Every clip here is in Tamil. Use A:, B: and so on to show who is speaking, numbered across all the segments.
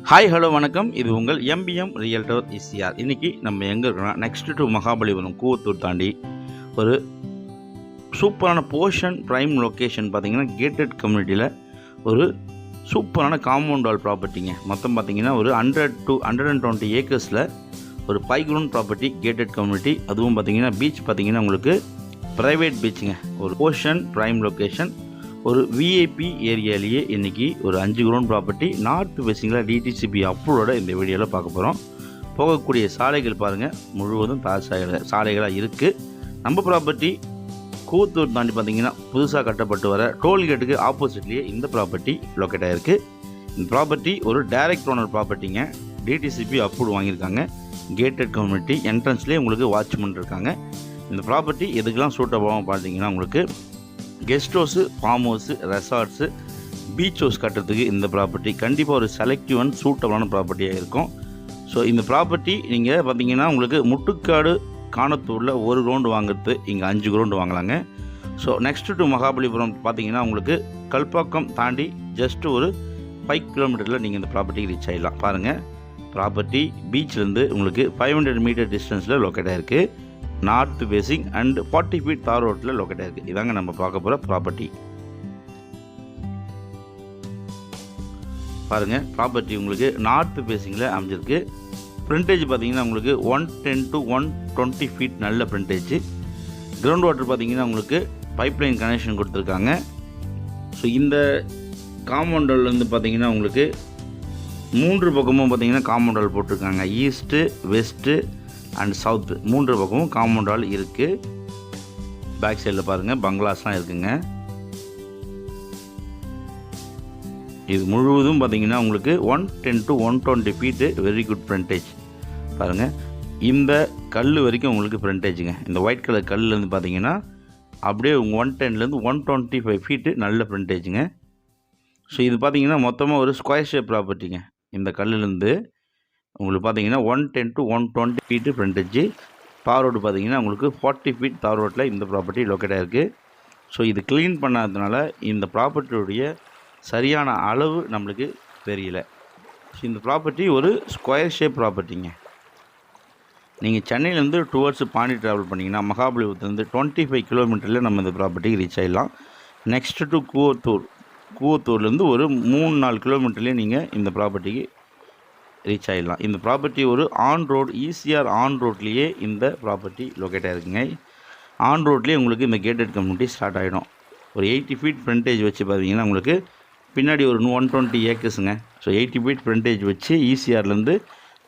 A: ஹாய் ஹலோ வணக்கம். இது உங்கள் எம்பிஎம் ரியல்டர் இசிஆர். இன்றைக்கி நம்ம எங்கே இருக்கோம்னா நெக்ஸ்ட் டு மகாபலிபுரம் கூவத்தூர் தாண்டி ஒரு சூப்பரான போர்ஷன் ப்ரைம் லொக்கேஷன் பார்த்திங்கன்னா கேட்டட் கம்யூனிட்டியில் ஒரு சூப்பரான காம்பவுண்ட் வால் ப்ராப்பர்ட்டிங்க. மொத்தம் பார்த்திங்கன்னா ஒரு 100 to 120 ஏக்கர்ஸில் ஒரு 5 கிரவுண்ட் ப்ராப்பர்ட்டி கேட்டட் கம்யூனிட்டி. அதுவும் பார்த்திங்கன்னா பீச் பார்த்திங்கன்னா உங்களுக்கு ப்ரைவேட் பீச்சுங்க. ஒரு போர்ஷன் ப்ரைம் லொக்கேஷன் ஒரு விஐபி ஏரியாலேயே இன்றைக்கி ஒரு 5 கிரவுண்ட் ப்ராப்பர்ட்டி நார்த் வெஸ்டிங்கில் டிடிசிபி அப்ரூவோட இந்த வீடியோவில் பார்க்க போகிறோம். போகக்கூடிய சாலைகள் பாருங்கள், முழுவதும் தார் சாலைகளாக இருக்குது. நம்ம ப்ராப்பர்ட்டி கூவத்தூர் தாண்டி பார்த்திங்கன்னா புதுசாக கட்டப்பட்டு வர டோல்கேட்டுக்கு ஆப்போசிட்லேயே இந்த ப்ராப்பர்ட்டி லொக்கேட் ஆகிருக்கு. இந்த ப்ராப்பர்ட்டி ஒரு டைரக்ட் ஓனர் ப்ராப்பர்ட்டிங்க. டிடிசிபி அப்ரூவ் வாங்கியிருக்காங்க. கேட்டட் கம்யூனிட்டி என்ட்ரன்ஸ்லேயே உங்களுக்கு வாட்ச்மேன் இருக்காங்க. இந்த ப்ராப்பர்ட்டி எதுக்கெல்லாம் சூட்டபுளாக பார்த்தீங்கன்னா உங்களுக்கு guest house, form house, resorts, beach house கட்டுறதுக்கு இந்த ப்ராப்பர்ட்டி கண்டிப்பாக ஒரு செலக்டிவ் அண்ட் சூட்டபுளான ப்ராப்பர்ட்டியாக இருக்கும். ஸோ இந்த ப்ராப்பர்ட்டி நீங்கள் பார்த்தீங்கன்னா உங்களுக்கு முட்டுக்காடு காணத்தூரில் ஒரு கிரவுண்டு வாங்குறது இங்கே 5 கிரவுண்டு வாங்கலாங்க. ஸோ நெக்ஸ்ட்டு டு மகாபலிபுரம் பார்த்தீங்கன்னா உங்களுக்கு கல்பாக்கம் தாண்டி ஜஸ்ட்டு ஒரு 5 கிலோமீட்டரில் நீங்கள் இந்த ப்ராப்பர்ட்டிக்கு ரீச் ஆகிடலாம். பாருங்கள், ப்ராப்பர்ட்டி பீச்லேருந்து உங்களுக்கு 500 மீட்டர் டிஸ்டன்ஸில் லொக்கேட் ஆகிருக்கு. நார்த் பேசிங் அண்ட் 40 ஃபீட் தார் ரோட்டில் லொக்கேட் ஆகிருக்கு. இதாங்க நம்ம பார்க்க போகிற ப்ராப்பர்ட்டி. பாருங்கள், ப்ராப்பர்ட்டி உங்களுக்கு நார்த் பேசிங்கில் அமைஞ்சிருக்கு. ஃப்ரண்டேஜ் பார்த்தீங்கன்னா உங்களுக்கு 110 to 120 ஃபீட் நல்ல ஃப்ரண்டேஜ். கிரவுண்ட் வாட்டர் பார்த்தீங்கன்னா உங்களுக்கு பைப்லைன் கனெக்ஷன் கொடுத்துருக்காங்க. ஸோ இந்த காம்பவுண்டர்லேருந்து பார்த்தீங்கன்னா உங்களுக்கு 3 பக்கமும் பார்த்தீங்கன்னா காம்பவுண்ட் வால் போட்டிருக்காங்க. ஈஸ்ட்டு, வெஸ்ட்டு அண்ட் சவுத்து 3 பக்கமும் காம்பவுண்ட் வால் இருக்குது. பேக் சைடில் பாருங்கள் பங்களாஸ்லாம் இருக்குங்க. இது முழுவதும் பார்த்திங்கன்னா உங்களுக்கு 110 to 120 feet very good frontage. பாருங்கள், இந்த கல் வரைக்கும் உங்களுக்கு ஃப்ரண்டேஜுங்க. இந்த ஒயிட் கலர் கல்லேருந்து பார்த்தீங்கன்னா அப்படியே 110லேருந்து 125 ஃபீட்டு நல்ல ஃப்ரண்டேஜுங்க. ஸோ இது பார்த்திங்கன்னா மொத்தமாக ஒரு ஸ்கொயர் ஷேப் ப்ராப்பர்ட்டிங்க. இந்த கல்லுலேருந்து உங்களுக்கு பார்த்தீங்கன்னா 110 to 120 ஃபீட்டு ஃப்ரண்டேஜ். தார் ரோடு பார்த்தீங்கன்னா உங்களுக்கு 40 ஃபீட் தார் ரோட்டில் இந்த ப்ராப்பர்ட்டி லொக்கேட் ஆகிருக்கு. ஸோ இது க்ளீன் பண்ணாததுனால இந்த ப்ராப்பர்ட்டியுடைய சரியான அளவு நம்மளுக்கு தெரியல. ஸோ இந்த ப்ராப்பர்ட்டி ஒரு ஸ்கொயர் ஷேப் ப்ராப்பர்ட்டிங்க. நீங்கள் சென்னையிலேருந்து டுவர்ட்ஸ் பாண்டி ட்ராவல் பண்ணிங்கன்னா மகாபலிபுரத்துலேருந்து 25 கிலோமீட்டரில் நம்ம இந்த ப்ராப்பர்ட்டிக்கு ரீச் ஆகிடலாம். நெக்ஸ்ட்டு டு கூவத்தூர்லேருந்து ஒரு 3-4 கிலோமீட்டர்லேயே நீங்கள் இந்த ப்ராப்பர்ட்டிக்கு ரீச் ஆகிடலாம். இந்த ப்ராப்பர்ட்டி ஒரு ஆன் ரோடு, ஈசிஆர் ஆன் ரோட்லேயே இந்த ப்ராப்பர்ட்டி லொக்கேட் ஆகிருக்குங்க. ஆன் ரோட்லேயே உங்களுக்கு இந்த கேட்டட் கம்யூனிட்டி ஸ்டார்ட் ஆகிடும். ஒரு 80 ஃபீட் ஃப்ரண்டேஜ் வச்சு பார்த்தீங்கன்னா உங்களுக்கு பின்னாடி ஒரு 120 ஏக்கர்ஸுங்க. ஸோ 80 ஃபீட் ஃப்ரண்டேஜ் வச்சு ஈசிஆர்லேருந்து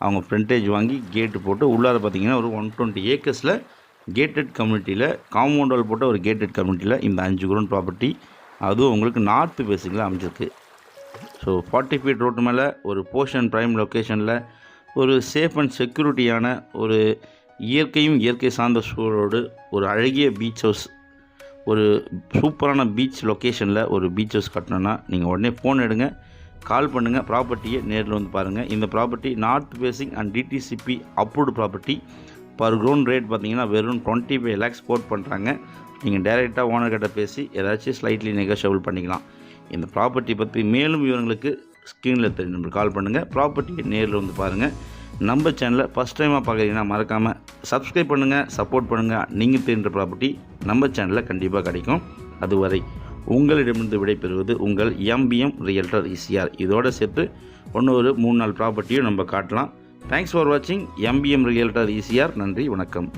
A: அவங்க ஃப்ரண்டேஜ் வாங்கி கேட்டு போட்டு உள்ளார பார்த்தீங்கன்னா ஒரு 120 ஏக்கர்ஸில் கேட்டட் கம்யூனிட்டியில் காம்பவுண்ட் வால் போட்ட ஒரு கேட்டட் கம்யூனிட்டியில் இந்த 5 கிரவுண்ட் ப்ராப்பர்ட்டி, அதுவும் உங்களுக்கு நார்த் பேசிங்கில் அமைஞ்சிருக்கு. ஸோ 40 ஃபீட் ரோட்டு மேலே ஒரு போர்ஷன் ப்ரைம் லொக்கேஷனில் ஒரு சேஃப் அண்ட் செக்யூரிட்டியான ஒரு இயற்கையும் இயற்கை சார்ந்த சூழலோடு ஒரு அழகிய பீச் ஹவுஸ், ஒரு சூப்பரான பீச் லொக்கேஷனில் ஒரு பீச் ஹவுஸ் கட்டணுன்னா நீங்கள் உடனே ஃபோன் எடுங்க, கால் பண்ணுங்கள், ப்ராப்பர்ட்டியை நேரில் வந்து பாருங்கள். இந்த property north facing and DTCP approved property. Per ground rate பார்த்தீங்கன்னா வெறும் 25 lakhs கோட் பண்ணுறாங்க. நீங்கள் டைரெக்டாக ஓனர்கிட்ட பேசி ஏதாச்சும் ஸ்லைட்லி நெகோஷியபிள் பண்ணிக்கலாம். இந்த ப்ராப்பர்ட்டி பற்றி மேலும் விவரங்களுக்கு ஸ்க்ரீனில் தெரியும் நம்பர் கால் பண்ணுங்கள். ப்ராப்பர்ட்டியை நேரில் வந்து பாருங்கள். நம்ம சேனலை ஃபஸ்ட் டைமாக பார்க்குறீங்கன்னா மறக்காமல் சப்ஸ்கிரைப் பண்ணுங்கள், சப்போர்ட் பண்ணுங்கள். நீங்கள் தெரிந்த ப்ராப்பர்ட்டி நம்ம சேனலில் கண்டிப்பாக கிடைக்கும். அதுவரை உங்களிடமிருந்து விடைபெறுவது உங்கள் எம்பிஎம் ரியல்டர் இசிஆர். இதோடு சேர்த்து ஒரு 3-4 ப்ராப்பர்ட்டியும் நம்ம காட்டலாம். தேங்க்ஸ் ஃபார் வாட்சிங் எம்பிஎம் ரியல்டர் இசிஆர். நன்றி, வணக்கம்.